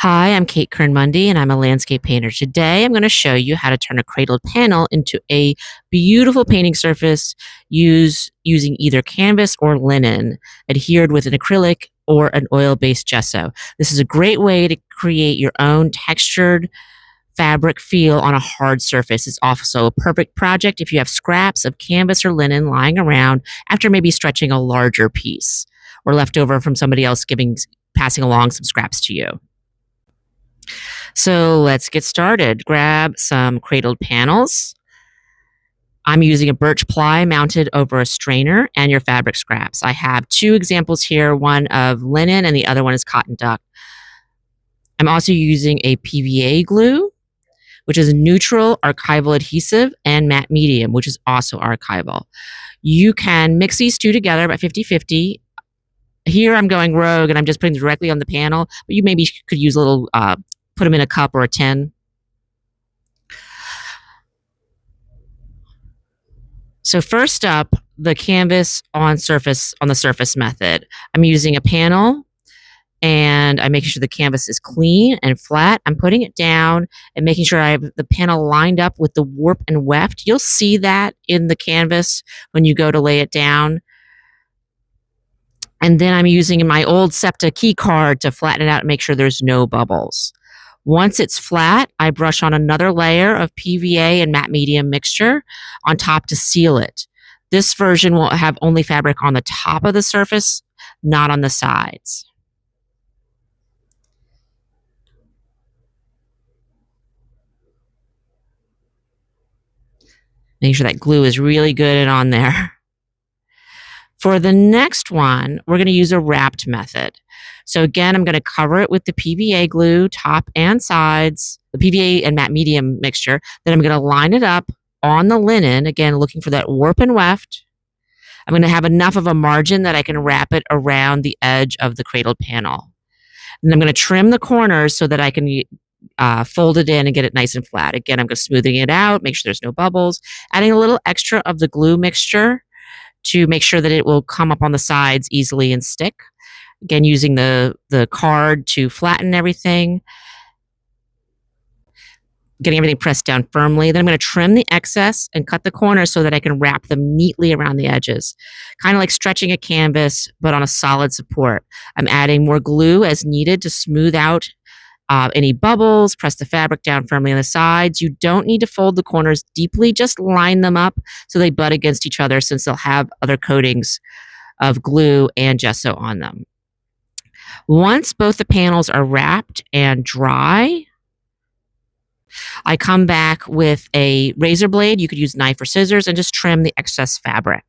Hi, I'm Kate Kern-Mundy, and I'm a landscape painter. Today, I'm going to show you how to turn a cradled panel into a beautiful painting surface using either canvas or linen, adhered with an acrylic or an oil-based gesso. This is a great way to create your own textured fabric feel on a hard surface. It's also a perfect project if you have scraps of canvas or linen lying around after maybe stretching a larger piece or left over from somebody else passing along some scraps to you. So let's get started. Grab some cradled panels. I'm using a birch ply mounted over a strainer and your fabric scraps. I have two examples here, one of linen and the other one is cotton duck. I'm also using a PVA glue, which is a neutral archival adhesive, and matte medium, which is also archival. You can mix these two together about 50-50. Here I'm going rogue and I'm just putting them directly on the panel, but you maybe could use a little put them in a cup or a tin. So first up, the canvas on the surface method. I'm using a panel and I'm making sure the canvas is clean and flat. I'm putting it down and making sure I have the panel lined up with the warp and weft. You'll see that in the canvas when you go to lay it down. And then I'm using my old SEPTA key card to flatten it out and make sure there's no bubbles. Once it's flat, I brush on another layer of PVA and matte medium mixture on top to seal it. This version will have only fabric on the top of the surface, not on the sides. Make sure that glue is really good and on there. For the next one, we're going to use a wrapped method. So again, I'm going to cover it with the PVA glue, top and sides, the PVA and matte medium mixture. Then I'm going to line it up on the linen, again, looking for that warp and weft. I'm going to have enough of a margin that I can wrap it around the edge of the cradled panel. And I'm going to trim the corners so that I can fold it in and get it nice and flat. Again, I'm just smoothing it out, make sure there's no bubbles, adding a little extra of the glue mixture to make sure that it will come up on the sides easily and stick. Again, using the card to flatten everything, getting everything pressed down firmly. Then I'm going to trim the excess and cut the corners so that I can wrap them neatly around the edges. Kind of like stretching a canvas, but on a solid support. I'm adding more glue as needed to smooth out any bubbles, press the fabric down firmly on the sides. You don't need to fold the corners deeply, just line them up so they butt against each other since they'll have other coatings of glue and gesso on them. Once both the panels are wrapped and dry, I come back with a razor blade. You could use knife or scissors and just trim the excess fabric.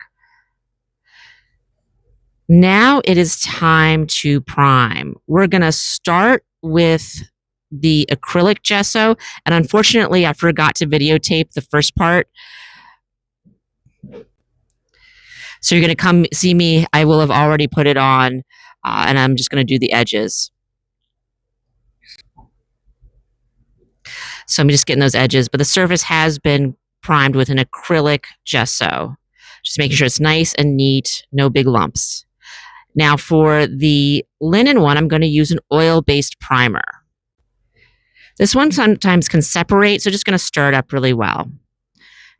Now it is time to prime. We're going to start with the acrylic gesso, and unfortunately I forgot to videotape the first part. So you're going to come see me. I will have already put it on, and I'm just going to do the edges. So I'm just getting those edges, but the surface has been primed with an acrylic gesso. Just making sure it's nice and neat, no big lumps. Now for the linen one, I'm going to use an oil-based primer. This one sometimes can separate, so just going to stir it up really well.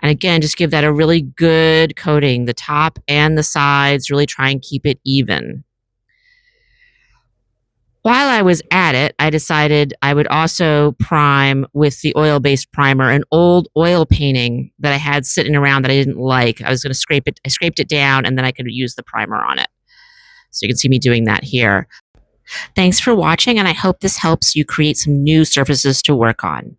And again, just give that a really good coating, the top and the sides, really try and keep it even. While I was at it, I decided I would also prime with the oil-based primer, an old oil painting that I had sitting around that I didn't like. I was going to scrape it. I scraped it down, and then I could use the primer on it. So you can see me doing that here. Thanks for watching, and I hope this helps you create some new surfaces to work on.